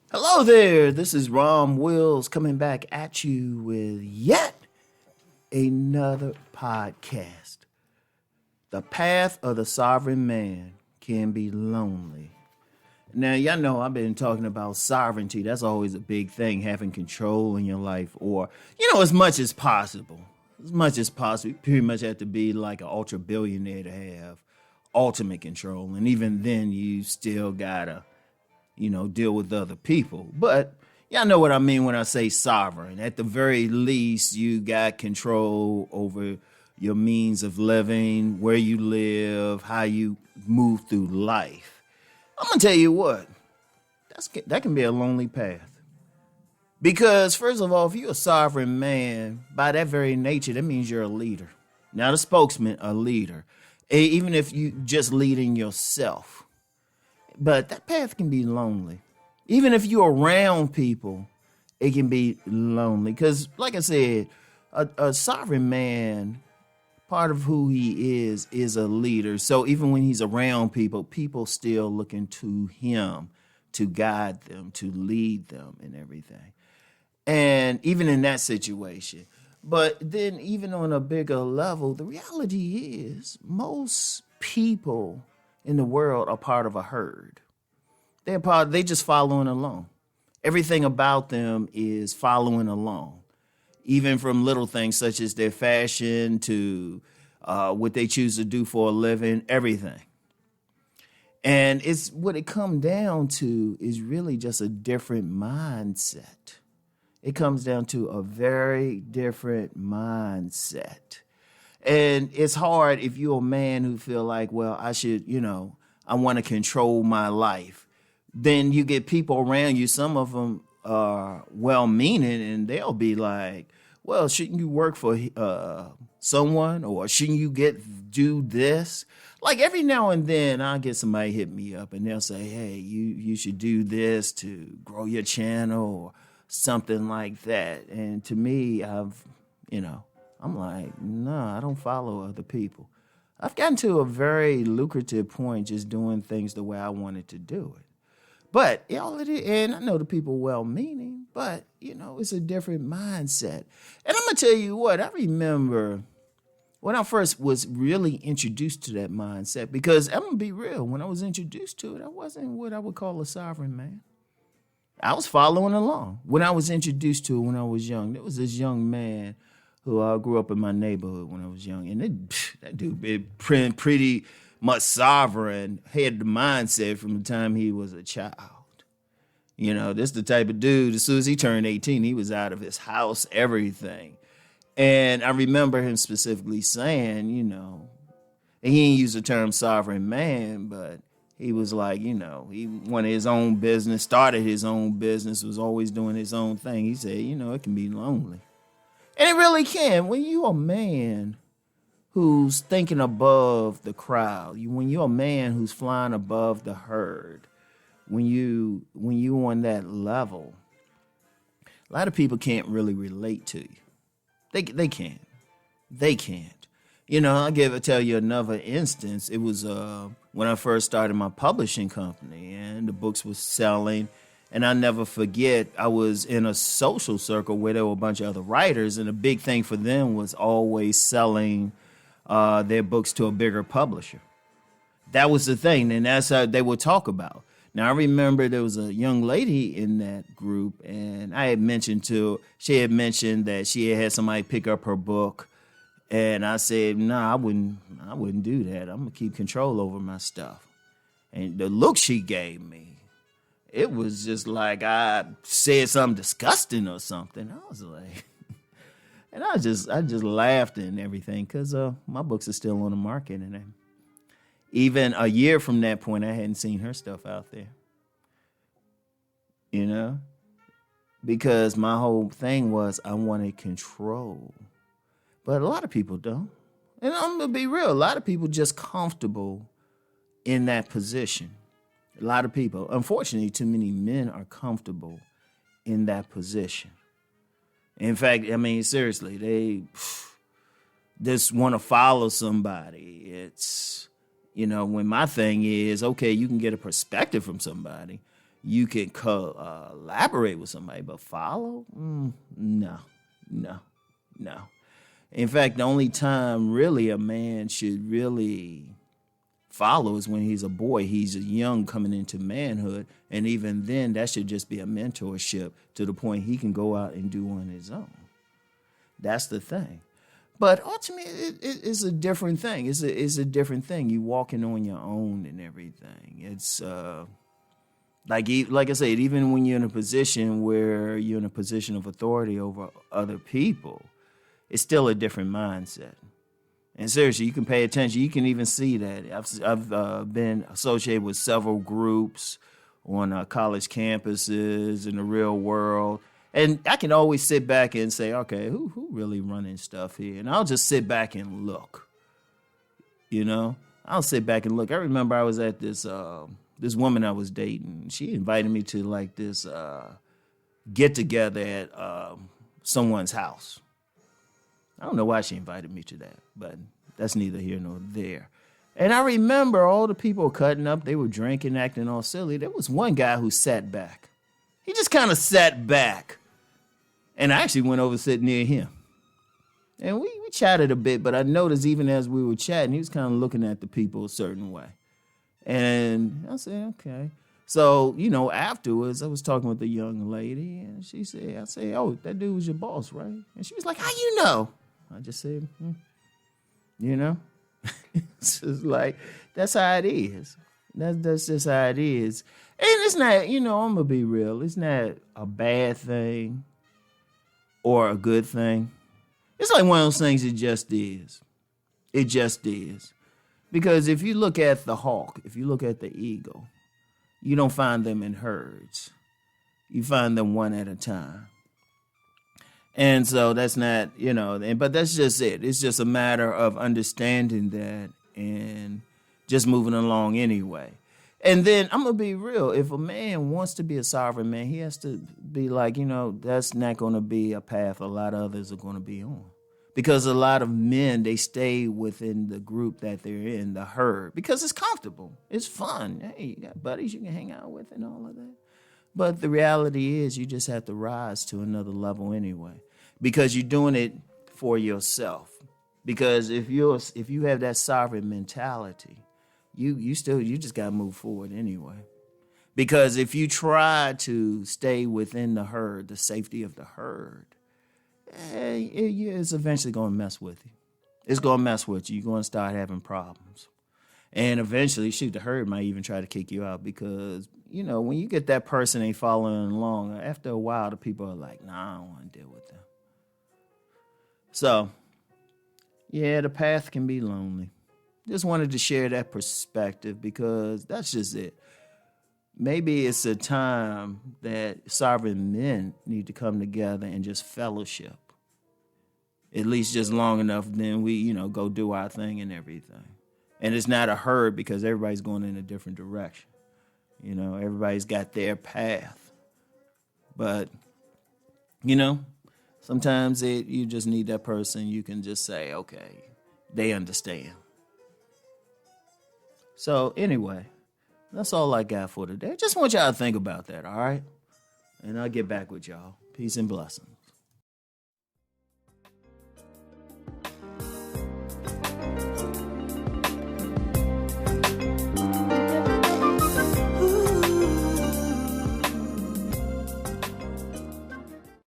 Hello there, this is Rom Wills coming back at you with yet another podcast. The path of the sovereign man can be lonely. Now, y'all know I've been talking about sovereignty. That's always a big thing, having control in your life, or, as much as possible. As much as possible. You pretty much have to be like an ultra billionaire to have ultimate control. And even then, you still gotta deal with other people. But y'all know what I mean when I say sovereign. At the very least, you got control over your means of living, where you live, how you move through life. I'm going to tell you what, that can be a lonely path. Because, first of all, if you're a sovereign man, by that very nature, that means you're a leader. Not a spokesman, a leader. Even if you just leading yourself. But that path can be lonely. Even if you're around people, it can be lonely. Because, like I said, a sovereign man, part of who he is a leader. So even when he's around people, people still looking to him to guide them, to lead them and everything. And even in that situation. But then even on a bigger level, the reality is most people in the world are part of a herd. They just following along. Everything about them is following along, even from little things such as their fashion to what they choose to do for a living, everything. And it's what it comes down to is really just a different mindset. It comes down to a very different mindset. And it's hard if you're a man who feel like, well, I should, I want to control my life. Then you get people around you, some of them are well-meaning, and they'll be like, well, shouldn't you work for someone, or shouldn't you do this? Like every now and then I'll get somebody hit me up and they'll say, hey, you should do this to grow your channel or something like that. And to me, I'm like, no, I don't follow other people. I've gotten to a very lucrative point just doing things the way I wanted to do it. But, and I know the people well-meaning, but, it's a different mindset. And I'm going to tell you what, I remember when I first was really introduced to that mindset, because I'm going to be real, when I was introduced to it, I wasn't what I would call a sovereign man. I was following along. When I was introduced to it when I was young, there was this young man who grew up in my neighborhood when I was young, and that dude been pretty much sovereign, had the mindset from the time he was a child. This the type of dude, as soon as he turned 18, he was out of his house, everything. And I remember him specifically saying, and he didn't use the term sovereign man, but he was like, he wanted his own business, started his own business, was always doing his own thing. He said, it can be lonely. And it really can. When you're a man who's thinking above the crowd, when you're a man who's flying above the herd, when you on that level, a lot of people can't really relate to you. They can't. They can't. I'll tell you another instance. It was when I first started my publishing company, and the books were selling. And I never forget, I was in a social circle where there were a bunch of other writers, and a big thing for them was always selling their books to a bigger publisher. That was the thing, and that's how they would talk about. Now, I remember there was a young lady in that group, and she had mentioned that she had somebody pick up her book, and I said, I wouldn't do that. I'm going to keep control over my stuff. And the look she gave me, it was just like I said something disgusting or something. I was like, and I just laughed and everything, because my books are still on the market, and even a year from that point, I hadn't seen her stuff out there. Because my whole thing was I wanted control. But a lot of people don't. And I'm going to be real. A lot of people just comfortable in that position. A lot of people. Unfortunately, too many men are comfortable in that position. In fact, seriously, they just want to follow somebody. It's, when my thing is, okay, you can get a perspective from somebody, You can collaborate with somebody, but follow? No, no, no. In fact, the only time really a man should really follow is when he's a boy. He's young coming into manhood. And even then, that should just be a mentorship to the point he can go out and do on his own. That's the thing. But ultimately, it's a different thing. It's a different thing. You walking on your own and everything. It's like I said, even when you're in a position where you're in a position of authority over other people, it's still a different mindset. And seriously, you can pay attention. You can even see that. I've been associated with several groups on college campuses in the real world. And I can always sit back and say, okay, who really running stuff here? And I'll just sit back and look. I'll sit back and look. I remember I was at this woman I was dating. She invited me to like this get together at someone's house. I don't know why she invited me to that, but that's neither here nor there. And I remember all the people cutting up. They were drinking, acting all silly. There was one guy who sat back. He just kind of sat back. And I actually went over to sit near him. And we chatted a bit, but I noticed even as we were chatting, he was kind of looking at the people a certain way. And I said, okay. So, afterwards, I was talking with a young lady, and I said, oh, that dude was your boss, right? And she was like, how you know? I just said, It's just like, that's how it is. That's just how it is. And it's not, I'm going to be real. It's not a bad thing or a good thing. It's like one of those things, it just is. It just is. Because if you look at the hawk, if you look at the eagle, you don't find them in herds. You find them one at a time. And so that's not, but that's just it. It's just a matter of understanding that and just moving along anyway. And then I'm going to be real. If a man wants to be a sovereign man, he has to be like, that's not going to be a path a lot of others are going to be on. Because a lot of men, they stay within the group that they're in, the herd, because it's comfortable. It's fun. Hey, you got buddies you can hang out with and all of that. But the reality is you just have to rise to another level anyway, because you're doing it for yourself. Because if you have that sovereign mentality, you just got to move forward anyway. Because if you try to stay within the herd, the safety of the herd, it's eventually going to mess with you. It's going to mess with you. You're going to start having problems. And eventually, the herd might even try to kick you out because, when you get that person ain't following along, after a while, the people are like, nah, I don't want to deal with them. So, yeah, the path can be lonely. Just wanted to share that perspective because that's just it. Maybe it's a time that sovereign men need to come together and just fellowship. At least just long enough, then we, go do our thing and everything. And it's not a herd because everybody's going in a different direction. Everybody's got their path. But, sometimes you just need that person. You can just say, okay, they understand. So anyway, that's all I got for today. I just want y'all to think about that, all right? And I'll get back with y'all. Peace and blessings.